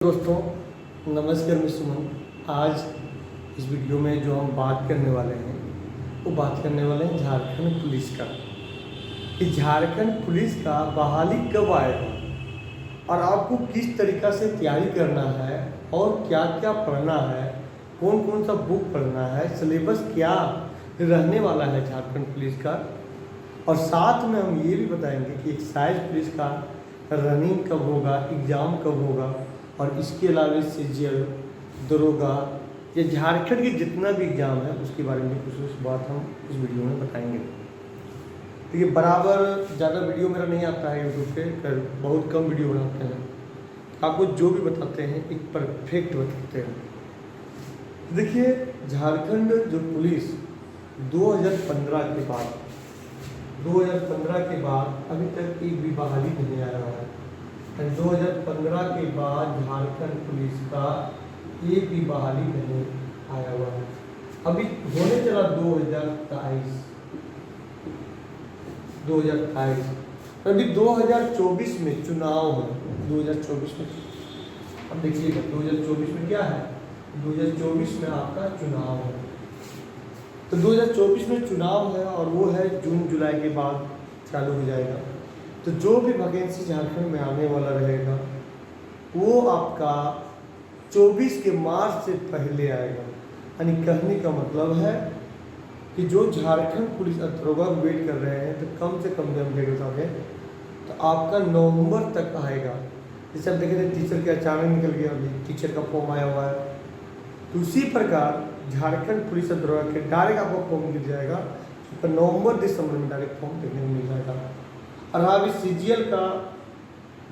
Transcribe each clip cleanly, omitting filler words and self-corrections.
दोस्तों नमस्कार, मैं सुमन। आज इस वीडियो में जो हम बात करने वाले हैं वो बात करने वाले हैं झारखंड पुलिस का। कि झारखंड पुलिस का बहाली कब आएगा और आपको किस तरीक़ा से तैयारी करना है और क्या क्या पढ़ना है, कौन कौन सा बुक पढ़ना है, सिलेबस क्या रहने वाला है झारखंड पुलिस का। और साथ में हम ये भी बताएंगे कि एक्साइज पुलिस का रनिंग कब होगा, एग्ज़ाम कब होगा, और इसके अलावा सीजीएल, दरोगा या झारखंड के जितना भी एग्ज़ाम है उसके बारे में कुछ बात हम इस वीडियो में बताएंगे। तो ये बराबर ज़्यादा वीडियो मेरा नहीं आता है यूट्यूब पे, बहुत कम वीडियो बनाते हैं। आपको जो भी बताते हैं एक परफेक्ट बताते हैं। देखिए, झारखंड जो पुलिस 2015 के बाद अभी तक एक भी बहाली नहीं आया है। 2015 के बाद झारखंड पुलिस का एक भी बहाली नहीं आया हुआ है। अभी होने चला 2023 अभी 2024 में चुनाव है। 2024 में अब देखिएगा 2024 में क्या है, 2024 में आपका चुनाव है। तो 2024 में चुनाव है और वो है जून जुलाई के बाद चालू हो जाएगा। तो जो भी वैकेंसी झारखंड में आने वाला रहेगा वो आपका 24 के मार्च से पहले आएगा। यानी कहने का मतलब है कि जो झारखंड पुलिस दरोगा वेट कर रहे हैं तो कम से कम हम डेट बता दें तो आपका नवंबर तक आएगा। जैसे आप देखे थे टीचर के अचानक निकल गया, अभी टीचर का फॉर्म आया हुआ है। तो उसी प्रकार झारखंड पुलिस दरोगा के डायरेक्ट आपको फॉर्म मिल जाएगा। तो नवंबर दिसंबर में डायरेक्ट फॉर्म देखने को मिल जाएगा। और हाँ, अभी सीजीएल का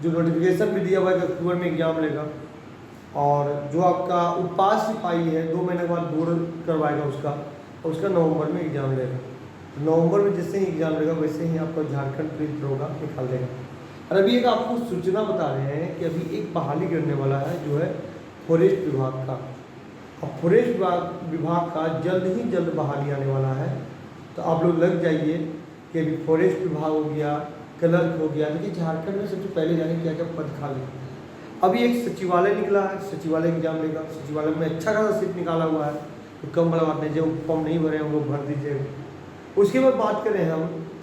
जो नोटिफिकेशन भी दिया हुआ है कि अक्टूबर में एग्जाम लेगा, और जो आपका उपास सिपाही है 2 महीने के बाद दौड़ करवाएगा उसका नवंबर में एग्जाम लेगा। तो नवंबर में जैसे ही एग्जाम लेगा वैसे ही आपका झारखंड पुलिस दरोगा निकाल देगा। और अभी एक आपको सूचना बता रहे हैं कि अभी एक बहाली करने वाला है जो है फॉरेस्ट विभाग का। अब फॉरेस्ट विभाग का जल्द ही जल्द बहाली आने वाला है। तो आप लोग लग जाइए कि अभी फॉरेस्ट विभाग हो गया, क्लर्क हो गया। देखिए झारखंड में सबसे पहले जाने क्या क्या पद खाली। अभी एक सचिवालय निकला है, सचिवालय एग्जाम लेगा। सचिवालय में अच्छा खासा सीट निकाला हुआ है, तो कम बड़ा बात नहीं, जो फॉर्म नहीं भरे हैं वो भर दीजिएगा। उसके बाद बात करें हम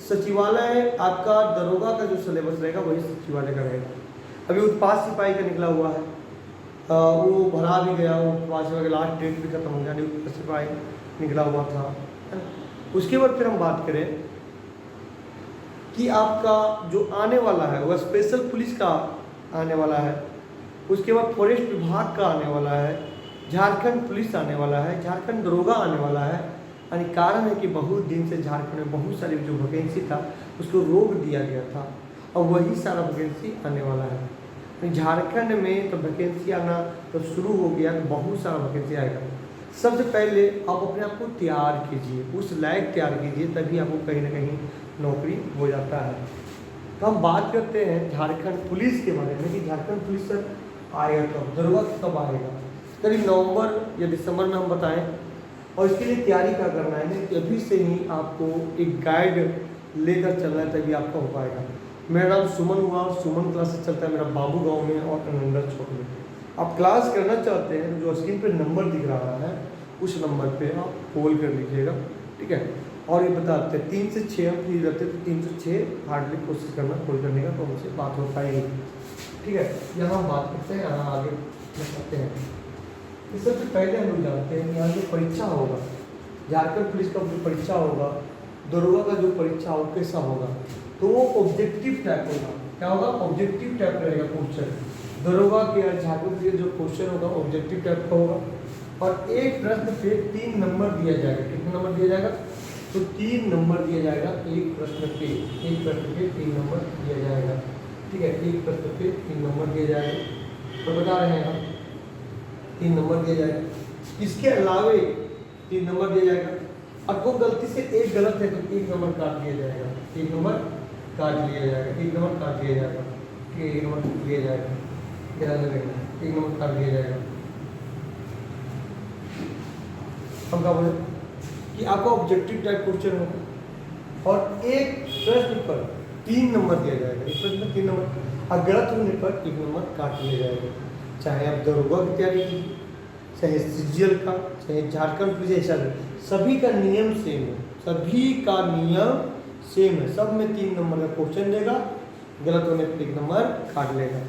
सचिवालय, आपका दरोगा का जो सिलेबस रहेगा वही सचिवालय का रहेगा। अभी उत्पाद सिपाही का निकला हुआ है, वो भरा भी गया, वो उत्पाद सिपाही का लास्ट डेट भी खत्म हो गया, उत्पाद सिपाही निकला हुआ था। उसके बाद फिर हम बात करें कि आपका जो आने वाला है वह स्पेशल पुलिस का आने वाला है। उसके बाद फॉरेस्ट विभाग का आने वाला है, झारखंड पुलिस आने वाला है, झारखंड दरोगा आने वाला है। यानी कारण है कि बहुत दिन से झारखंड में बहुत सारी जो वैकेंसी था उसको रोक दिया गया था, और वही सारा वैकेंसी आने वाला है। झारखंड में तो वैकेंसी आना तो शुरू हो गया, तो बहुत सारा वैकेंसी आएगा। सबसे पहले आप अपने आप को तैयार कीजिए, उस लायक तैयार कीजिए, तभी आपको कहीं ना कहीं नौकरी हो जाता है। तो हम बात करते हैं झारखंड पुलिस के बारे में कि झारखंड पुलिस सर आएगा कब, दरोगा कब आएगा। करीब नवंबर या दिसंबर में हम बताएं। और इसके लिए तैयारी क्या करना है कि अभी से ही आपको एक गाइड लेकर चलना है, तभी आपका हो पाएगा। मेरा नाम सुमन हुआ और सुमन क्लासेस चलता है मेरा बाबू गांव में और अनंदर चौक में। आप क्लास करना चाहते हैं तो जो स्क्रीन पे नंबर दिख रहा है उस नंबर पे आप कॉल कर लीजिएगा, ठीक है। और ये बताते हैं 3 से 6 हम फ्री रहते हैं, तो 3 से 6 हार्डली कोशिश करना कॉल करने का, तो हमसे बात हो पाएगी, ठीक है। यहाँ हम बात करते हैं, यहाँ आगे बताते हैं। तो सबसे पहले हम लोग जानते हैं कि यहाँ जो परीक्षा होगा, झारखंड पुलिस का जो परीक्षा होगा, दरोगा का जो परीक्षा होगा कैसा होगा, तो वो ऑब्जेक्टिव टाइप होगा। क्या होगा? ऑब्जेक्टिव टाइप रहेगा क्वेश्चन। दरोगा के और झारखंड के जो क्वेश्चन होगा ऑब्जेक्टिव टाइप का होगा। और एक प्रश्न पे 3 नंबर दिया जाएगा। कितने नंबर दिया जाएगा? तो 3 नंबर दिया जाएगा एक प्रश्न पे 3 नंबर दिया जाएगा, ठीक है। एक प्रश्न पे 3 नंबर दिया जाएगा, तो बता रहे हैं हम 3 नंबर दिया जाएगा। इसके अलावे 3 नंबर दिया जाएगा। और वो गलती से एक गलत है तो 1 नंबर काट दिया जाएगा, 1 नंबर काट लिया जाएगा, 1 नंबर काट लिया जाएगा, ठीक है। 1 नंबर लिया जाएगा, ध्यान रखना, 1 नंबर काट दिया जाएगा। हम क्या बोले कि आपका ऑब्जेक्टिव टाइप क्वेश्चन होगा और एक प्रश्न पर 3 नंबर दिया जाएगा। इस प्रश्न में 3 नंबर, और गलत होने पर 1 नंबर काट लिया जाएगा। चाहे आप दरोगा की तैयारी कीजिए, चाहे सीजीएल का, चाहे झारखंड पुलिस, ऐसा सभी का नियम सेम है, सभी का नियम सेम है। सब में 3 नंबर का क्वेश्चन देगा, गलत होने पर 1 नंबर काट लेगा।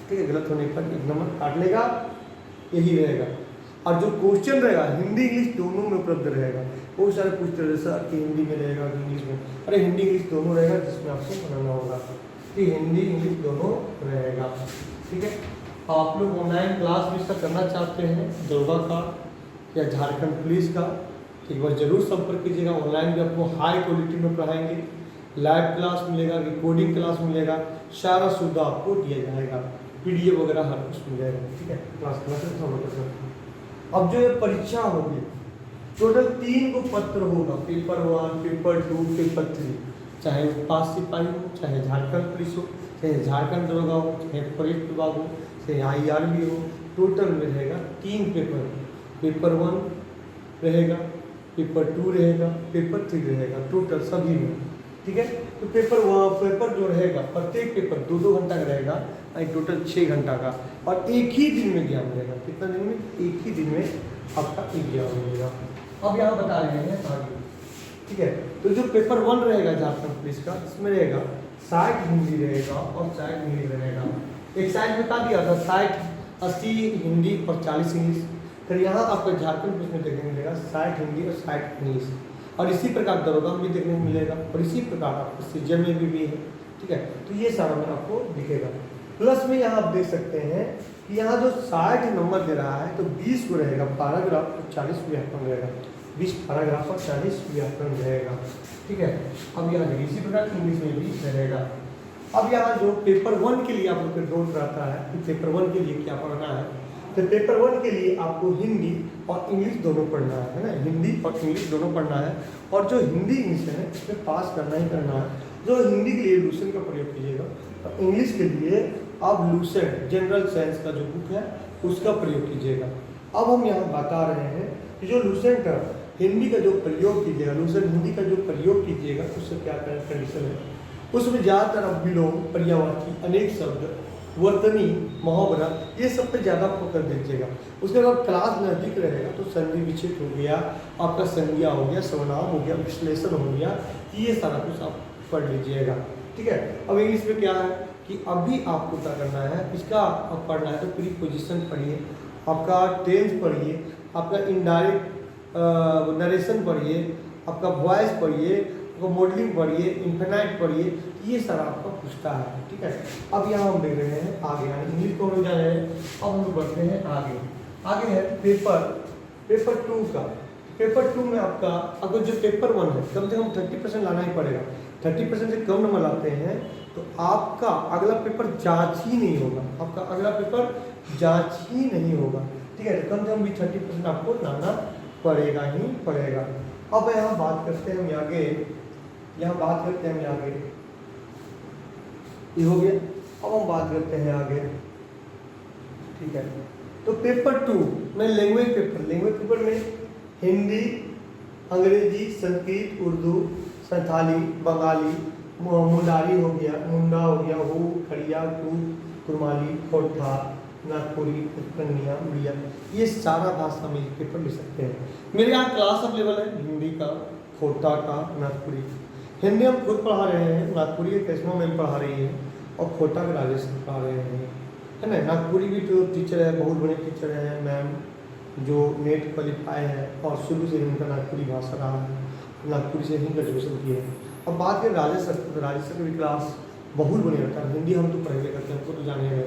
ठीक है, गलत होने पर 1 नंबर काट लेगा, यही रहेगा। और जो क्वेश्चन रहेगा हिंदी इंग्लिश दोनों में उपलब्ध रहेगा। बहुत सारे पूछते रहे सर कि हिंदी में रहेगा कि इंग्लिश में, अरे हिंदी इंग्लिश दोनों रहेगा, जिसमें आपको बनाना होगा कि हिंदी इंग्लिश दोनों रहेगा। ठीक है, आप लोग ऑनलाइन क्लास भी इसका करना चाहते हैं दरोगा का या झारखंड पुलिस का, तो एक बार जरूर संपर्क कीजिएगा। ऑनलाइन भी आपको हाई क्वालिटी में पढ़ाएंगे, लाइव क्लास मिलेगा, रिकॉर्डिंग क्लास मिलेगा, सारा सुविधा आपको दिया जाएगा, पीडीएफ वगैरह हर कुछ मिल जाएगा। ठीक है, क्लास अब जो ये परीक्षा होगी टोटल 3 को पत्र होगा, पेपर 1, पेपर 2, पेपर 3, चाहे पास सिपाही हो, चाहे झारखंड पुलिस हो, चाहे झारखंड दरोगा हो, चाहे फॉरेस्ट विभाग हो, चाहे IRB हो, टोटल में रहेगा 3 पेपर। पेपर 1 रहेगा, पेपर 2 रहेगा, पेपर 3 रहेगा, टोटल सभी में। ठीक है, तो पेपर जो रहेगा प्रत्येक पेपर 2-2 घंटा का रहेगा, टोटल 6 घंटा का, और एक ही दिन में एग्जाम रहेगा। कितना दिन में? एक ही दिन में आपका एग्जाम मिलेगा। अब यहाँ बता रहे हैं आगे। ठीक है, तो जो पेपर 1 रहेगा झारखंड पुलिस का, इसमें रहेगा 60 हिंदी रहेगा और 60 इंग्लिश रहेगा। एक साइड बता दिया था 60, 80 हिंदी और 40 इंग्लिश। फिर यहाँ आपको झारखंड पुलिस में देखने मिलेगा 60 हिंदी और 60 इंग्लिश, और इसी प्रकार दरोगा में भी देखने को मिलेगा, और इसी प्रकार आपको सीजन में भी है। ठीक है, तो ये सारा में आपको दिखेगा। प्लस में यहाँ आप देख सकते हैं कि यहाँ जो 60 नंबर दे रहा है, तो 20 को रहेगा पैराग्राफ और 40 व्याकरण रहेगा, 20 पैराग्राफ और 40 व्याकरण रहेगा। ठीक है, अब यहाँ इसी प्रकार इंग्लिश में भी रहेगा। अब यहाँ जो पेपर 1 के लिए आप लोग का डाउट रहता है कि पेपर 1 के लिए क्या पढ़ना है, तो पेपर 1 के लिए आपको हिंदी और इंग्लिश दोनों पढ़ना है ना, हिंदी और इंग्लिश दोनों पढ़ना है। और जो हिंदी इंग्लिश है इसमें पास करना ही करना है। जो हिंदी के लिए लूसेंट का प्रयोग कीजिएगा, और इंग्लिश के लिए आप लूसेंट जनरल साइंस का जो बुक है उसका प्रयोग कीजिएगा। अब हम यहाँ बता रहे हैं कि जो लूसेंट हिंदी का जो प्रयोग कीजिएगा, लूसेंट हिंदी का जो प्रयोग कीजिएगा, उससे क्या कंडीशन है, उसमें ज़्यादातर अब विलोम, पर्यायवाची, अनेक शब्द, वर्तनी, मुहावरा, ये सब पे ज़्यादा फोकस दीजिएगा। उसके बाद क्लास नज़दीक रहेगा तो संधि विच्छेद हो गया, आपका संज्ञा हो गया, सर्वनाम हो गया, विश्लेषण हो गया, ये सारा कुछ आप पढ़ लीजिएगा। ठीक है, अब इंग्लिश में क्या है कि अभी आपको क्या करना है, इसका आप पढ़ना है तो प्रीपोजिशन पढ़िए, आपका टेंस पढ़िए, आपका इनडायरेक्ट नरेशन पढ़िए, आपका वॉइस पढ़िए, आपका मॉडलिंग पढ़िए, इन्फिनाइट पढ़िए, ये सारा आपका पूछता है। ठीक है, अब यहाँ हम देख रहे हैं आगे, यानी इंग्लिश को हम जा रहे हैं। अब हम बढ़ते हैं आगे। आगे है पेपर 2 का। पेपर 2 में आपका अगर जो पेपर 1 है कम से कम 30% लाना ही पड़ेगा। 30% से कम नंबर लाते हैं तो आपका अगला पेपर जांच ही नहीं होगा, आपका अगला पेपर जांच ही नहीं होगा। ठीक है, तो कम से कम भी 30% आपको लाना पड़ेगा ही पड़ेगा। अब यहाँ बात करते हैं हम आगे, ये हो गया। अब हम बात करते हैं आगे। ठीक है, तो पेपर 2 में लैंग्वेज पेपर में हिंदी, अंग्रेजी, संस्कृत, उर्दू, संथाली, बंगाली, मुंडारी हो गया, मुंडा हो गया, हो, खड़िया, कुरमाली, खोटा, नागपुरी, कन्या, उड़िया, ये सारा भाषा में पेपर ले सकते हैं। मेरे यहाँ क्लास अवेलेबल है हिंदी का, खोटा का, नागपुरी। हिंदी हम खुद पढ़ा रहे हैं, नागपुरी कैसमा मैम पढ़ा रही है, और खोटा का राजेश पढ़ा रहे हैं, है ना। नागपुरी भी जो टीचर है, बहुत बड़े टीचर हैं मैम, जो नेट क्वालिफाई है और शुरू से उनका नागपुरी भाषा रहा है, नागपुरी से ही ग्रेजुएशन किए हैं। अब बात करें राजेश सर, तो राजेश सर की क्लास बहुत बड़ी रहता है। हिंदी हम तो पढ़ाई करते हैं, हमको तो जाने हैं।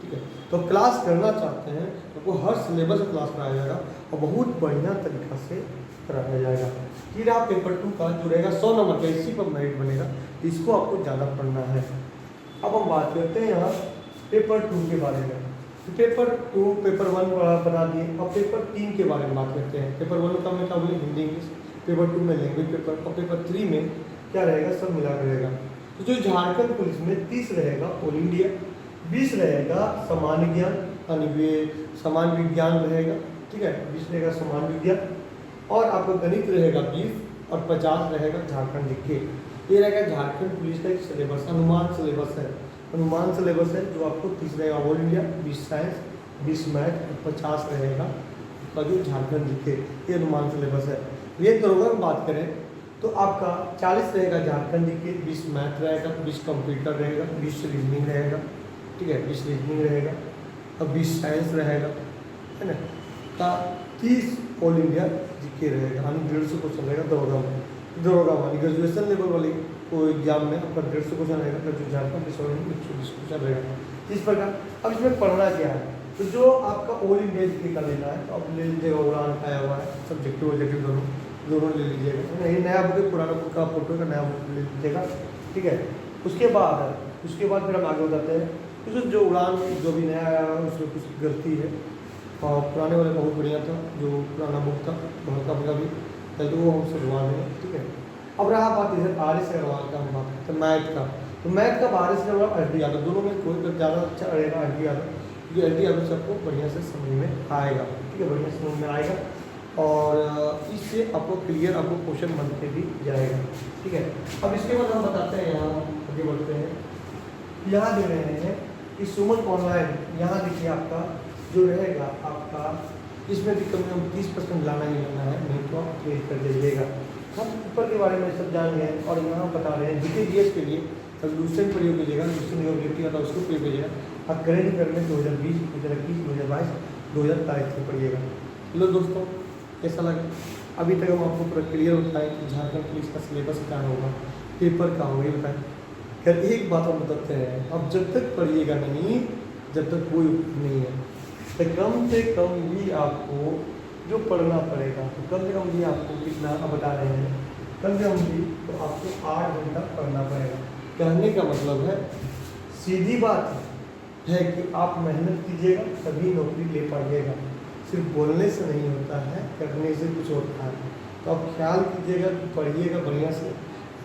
ठीक है, तो क्लास करना चाहते हैं तो आपको हर सिलेबस में क्लास कराया जाएगा और बहुत बढ़िया तरीक़ा से कराया जाएगा। फिर आप पेपर 2 का जो रहेगा 100 नंबर का, इसी पर मेरिट बनेगा, इसको आपको ज़्यादा पढ़ना है। अब हम बात करते हैं यहाँ पेपर 2 के बारे में। तो पेपर 2 पेपर 1 बना दिए। अब पेपर 3 के बारे में बात करते हैं। पेपर 1 का मैं क्या बोले, हिंदी इंग्लिश। पेपर 2 में लैंग्वेज पेपर, और पेपर 3 में क्या रहेगा, सब मिला रहेगा। तो जो झारखंड पुलिस में 30 रहेगा ऑल इंडिया, 20 रहेगा सामान्य ज्ञान, सामान्य विज्ञान रहेगा। ठीक है, 20 रहेगा सामान्य विज्ञान, और आपका गणित रहेगा 20, और 50 रहेगा झारखंड जीके। ये रहेगा झारखंड पुलिस का एक सिलेबस, अनुमान सिलेबस है जो आपको 30 रहेगा ऑल इंडिया, 20 साइंस, 20 मैथ, 50 रहेगा आपका जो झारखंड जीके, ये अनुमान सिलेबस है। ये दरोगा में बात करें तो आपका 40 रहेगा झारखंड जीके, 20 मैथ रहेगा, 20 कंप्यूटर रहेगा, 20 रीजनिंग रहेगा, ठीक है, 20 रीजनिंग रहेगा और 20 साइंस रहेगा, है ना, का 30 ऑल इंडिया जीके रहेगा, यानी 150 क्वेश्चन रहेगा दरोगा में। दरोगा वाली ग्रेजुएशन लेवल वाली को एग्जाम में आपका 150 क्वेश्चन रहेगा, जो झारखंड पुलिस वाले में 120 क्वेश्चन रहेगा। इस प्रकार अब इसमें पढ़ना क्या है, तो जो आपका ऑल इंडिया जीके का लेना है तो आप ले लीजिएगा, उड़ान आया हुआ है, सब्जेक्टिव ऑब्जेक्टिव दोनों ले लीजिएगा, नहीं नया बुक है, पुराना बुक का फोटो का नया बुक ले लीजिएगा, ठीक है। उसके बाद फिर हम आगे बताते हैं तो जो उड़ान जो भी नया आया है उसमें कुछ गलती है, और पुराने वाले बहुत बढ़िया था, जो पुराना बुक था बहुत का भी तो वो हम सुधरवा देंगे, ठीक है। अब रहा बात इधर आर एस अग्रवाल का, हम बात करते हैं मैथ का। तो मैथ का R S Agarwal, S D Yadav, दोनों में कोई ज़्यादा अच्छा रहेगा एस डी यादव, क्योंकि एस डी यादव सबको बढ़िया से समझ में आएगा, ठीक है, बढ़िया समझ में आएगा और इससे आपको क्लियर आपको क्वेश्चन बनते भी जाएगा, ठीक है। अब इसके बाद हम बताते हैं, यहाँ आगे बढ़ते हैं, यहाँ दे रहे हैं कि सुमन ऑनलाइन, यहाँ देखिए आपका जो रहेगा आपका इसमें भी कम से कम 30% लाना ही लाना है, नहीं तो आप क्लियर कर दीजिएगा। हम ऊपर के बारे में सब जान गए और यहाँ बता रहे हैं जीके जीएस के लिए लूसेंट प्रयोग कीजिएगा, लूसेंट ऑब्जेक्टिव आता है उसको प्रयोग कीजिएगा। अब करेंट अफेयर में 2020, 2021, 2022, 2023 से पढ़िएगा। लो दोस्तों, कैसा लगा? अभी तक हम आपको पूरा क्लियर बताएं कि झारखंड पुलिस का सिलेबस क्या होगा, पेपर क्या होगा, ये बताएं। खैर एक बात हम बताते हैं, अब जब तक पढ़िएगा नहीं, जब तक कोई नहीं है, तो कम से कम भी आपको जो पढ़ना पड़ेगा, तो कम से कम भी आपको कितना बता रहे हैं, कम से कम भी तो आपको 8 घंटा पढ़ना पड़ेगा। कहने का मतलब है, सीधी बात है कि आप मेहनत कीजिएगा तभी नौकरी ले पाइएगा, सिर्फ बोलने से नहीं होता है, करने से कुछ होता है। तो आप ख्याल कीजिएगा कि पढ़िएगा बढ़िया से।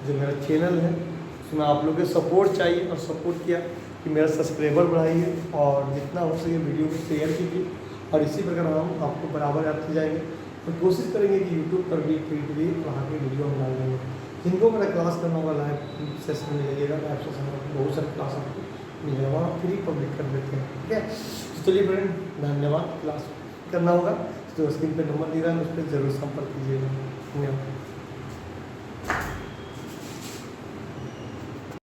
जो मेरा चैनल है उसमें आप लोगों के सपोर्ट चाहिए, और सपोर्ट किया कि मेरा सब्सक्राइबर बढ़ाइए और जितना हो सके वीडियो को शेयर कीजिए, और इसी प्रकार हम आपको बराबर आते जाएंगे। तो कोशिश करेंगे कि यूट्यूब पर भी भी वहाँ की वीडियो हम डाल देंगे। जिनको मेरा क्लास करना होगा लाइव सेशन में लीजिएगा, लाइव सेशन में बहुत सारे क्लास आपको मिलेगा, वहाँ फ्री पब्लिक कर देते हैं, ठीक है। तो चलिए फ्रेंड, धन्यवाद। क्लास करना होगा तो स्क्रीन पर नंबर दे रहा है, उस पर जरूर संपर्क कीजिएगा। धन्यवाद।